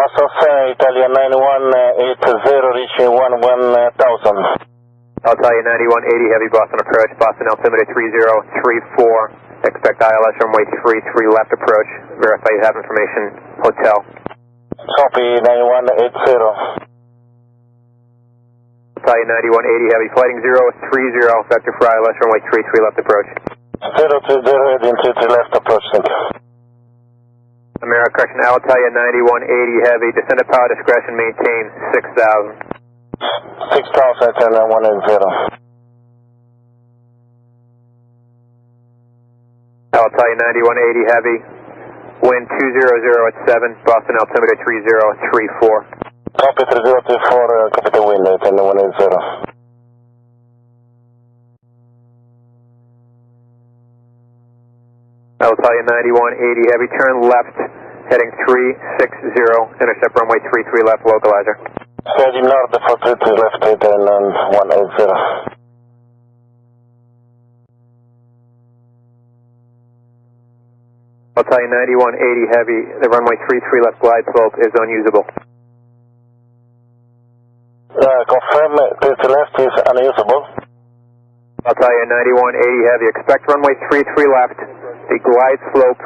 Boston, Italia 9180, reaching 11,000. Alitalia 9180, heavy Boston approach, Boston altimeter 3034, expect ILS runway 33 left approach, verify you have information, hotel. Copy 9180. Alitalia 9180, heavy flighting 030, vector for ILS runway 33 left approach. 030, heading 33 left approach, thank you. America, correction, Alitalia 9180, heavy, descended power discretion, maintain 6,000. 6,000, turn 180. Alitalia 9180, heavy, wind 200 at 7, Boston altimeter 3034. Copy 3034, copy the wind, turn 180. Alitalia 9180, heavy, turn left, heading 360, intercept runway 33 left, localizer. Heading north for 33 left, turn 180. Alitalia 9180, heavy, the runway 33 left glide slope is unusable. Confirm 33 left is unusable. Alitalia 9180, heavy, expect runway 33 left, the glide slope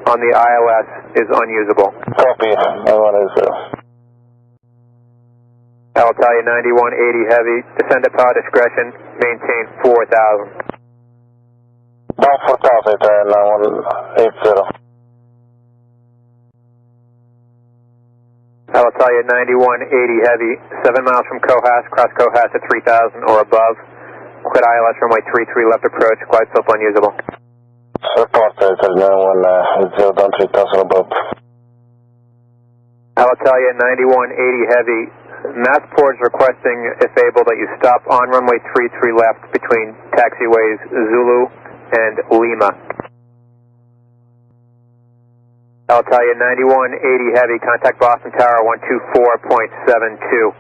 on the ILS is unusable. Copy 180. Alitalia 9180, heavy, descend at power discretion, maintain 4,000. Down 4,000, turn 180. Alitalia 9180, heavy, 7 miles from Cohas, cross Cohas at 3,000 or above. Quit ILS runway 33 left approach, glide slope unusable. Report, turn 180, down 3,000 above. Alitalia 9180, heavy, Massport is requesting, if able, that you stop on runway 33 left between taxiways Zulu and Lima. Alitalia 9180, heavy, contact Boston Tower 124.72.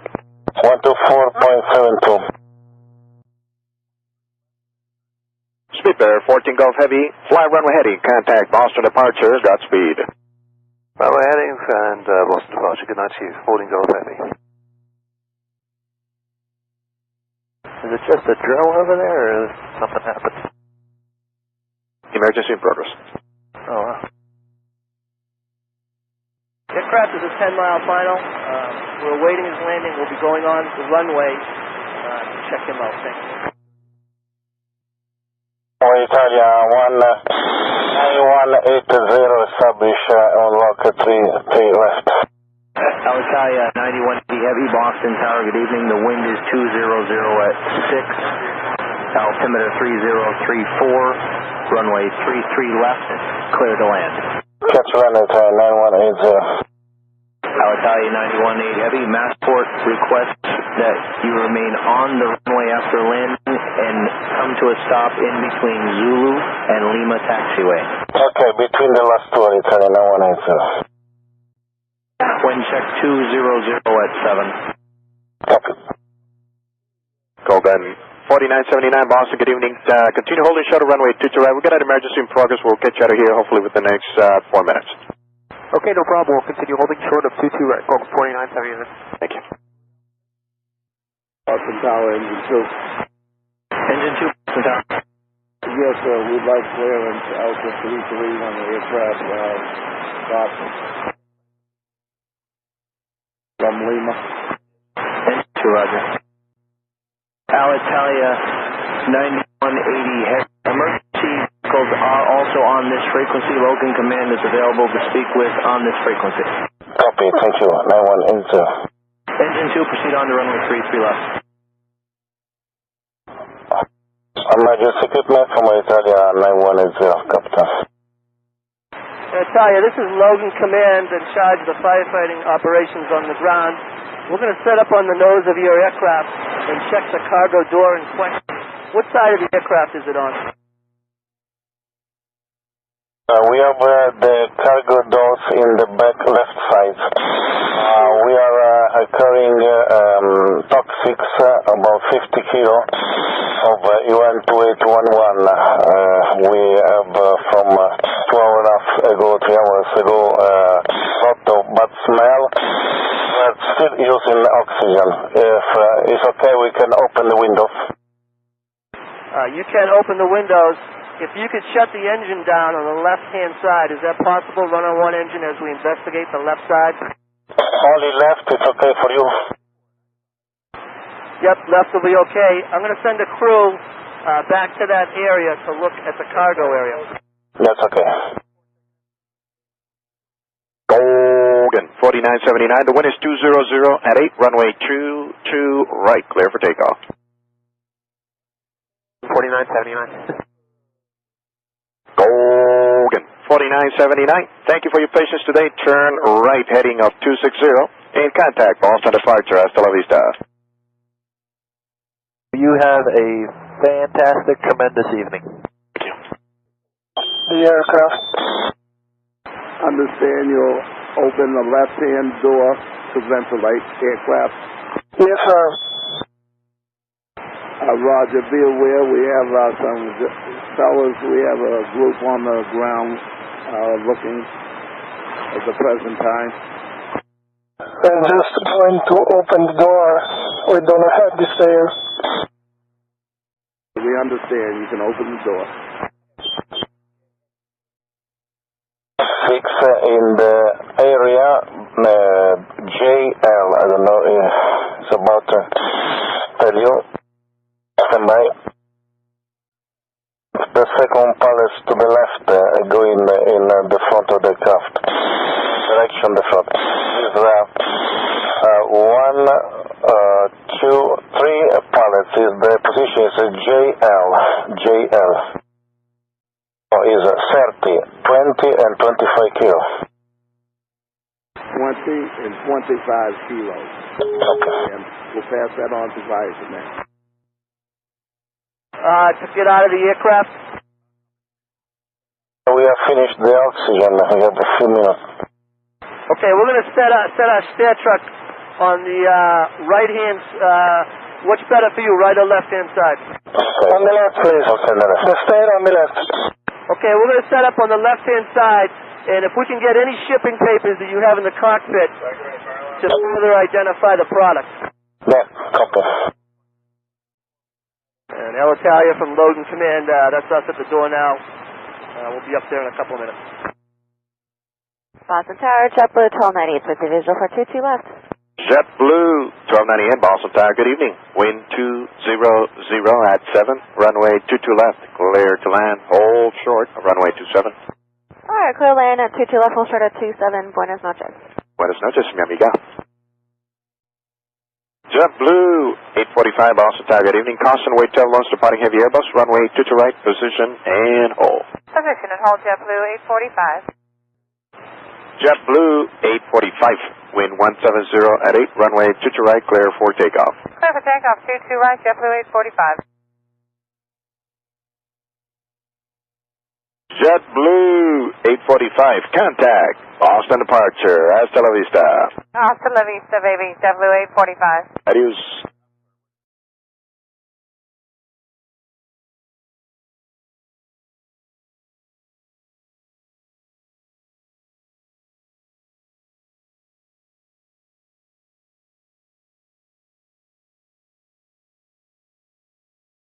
124.72. Speedbearer 14 Golf Heavy, fly runway heading, contact Boston departure, Godspeed. Runway heading and Boston departure, good night to you, 14 Golf Heavy. Is it just a drill over there, or is something happened? Emergency in progress. Oh, wow. Aircraft is a 10-mile final. We're awaiting his landing. We'll be going on the runway to check him out. Thank you. Italia 9180, establish on lock 3 left. Alitalia 9180 heavy, Boston Tower, good evening. The wind is 200 at 6, altimeter 3034, runway 33 left, clear to land. Catch runway 9180. Alitalia 9180 heavy, Massport requests that you remain on the runway after landing and come to a stop in between Zulu and Lima taxiway. Okay, between the last two, Italia 9180. Wind check 200 at 7. Copy. Golden 4979 Boston, good evening. Continue holding shuttle runway 22 right. We've got an emergency in progress. We'll get you out of here hopefully within the next 4 minutes. Okay, no problem. We'll continue holding short of 22 right. Golden 4979. Thank you. Boston Tower, engine 2. Engine 2, Boston Tower. Yes, sir. We'd like clearance out to 33 on the aircraft stop from Lima. Engine 2, roger. Alitalia 9180 heavy, emergency vehicles are also on this frequency. Logan Command is available to speak with on this frequency. Copy, thank you. 9180. Engine 2, proceed on to runway 33 left. Emergency equipment from Italia 9180, Captain. Alitalia, this is Logan Command in charge of the firefighting operations on the ground. We're going to set up on the nose of your aircraft and check the cargo door in question. What side of the aircraft is it on? We have the cargo doors in the back left side. We are carrying toxics, about 50 kilo of UN 2811. We have from 2 hours ago, 3 hours ago, lot of bad smell. We're still using oxygen. If it's okay, we can open the windows. You can open the windows. If you could shut the engine down on the left-hand side, is that possible? Run on one engine as we investigate the left side? Only left, it's okay for you? Yep, left will be okay. I'm going to send a crew back to that area to look at the cargo area. That's okay. Logan, 4979. The wind is 200 at 8, runway 22 right, clear for takeoff. 4979. Logan, 4979. Thank you for your patience today. Turn right, heading of 260. In contact, Boston departure, hasta la vista. You have a fantastic, tremendous evening. Thank you. The aircraft. Understand you'll open the left-hand door to ventilate aircraft. Yes, sir. Roger, be aware we have some fellas, we have a group on the ground looking at the present time. I'm just going to open the door. We don't have this air. We understand you can open the door. 6 in the area, JL, I don't know, it's about to tell you. Stand by. The second palace to the left, go in the front of the craft. Direction the front. Is 1, 2, 3 pallets. Is the position is JL. Is 30, 20 and 25 kilos. 20 and 25 kilos. Okay. And we'll pass that on to Visor now. To get out of the aircraft? We have finished the oxygen. We have a few minutes. Okay, we're going to set our stair truck on the right-hand. What's better for you, right or left-hand side? Okay. On the left, please. Okay, the stair on the left. Okay, we're going to set up on the left-hand side, and if we can get any shipping papers that you have in the cockpit to further identify the product. Yeah, copy. And Alitalia from Logan Command, that's us at the door now. We'll be up there in a couple of minutes. Boston Tower, JetBlue 1298 with the visual for 22 left. JetBlue, 1298, Boston Tower, good evening. Wind 200 at 7, runway 22 left, clear to land, hold short, runway 27. Alright, clear land at 22 left, hold short at 27, buenas noches. Buenas noches, mi amiga. JetBlue, 845, Boston Tower, good evening. Caution, wait 12 launch departing heavy Airbus, runway 22 right, position and hold. Position and hold, JetBlue 845. JetBlue, 845, wind 170 at 8, runway 22 right, clear for takeoff. Clear for takeoff, 22 right, JetBlue 845. JetBlue, 845, contact, Boston departure, hasta la vista. Hasta la vista, baby, JetBlue 845. Adios.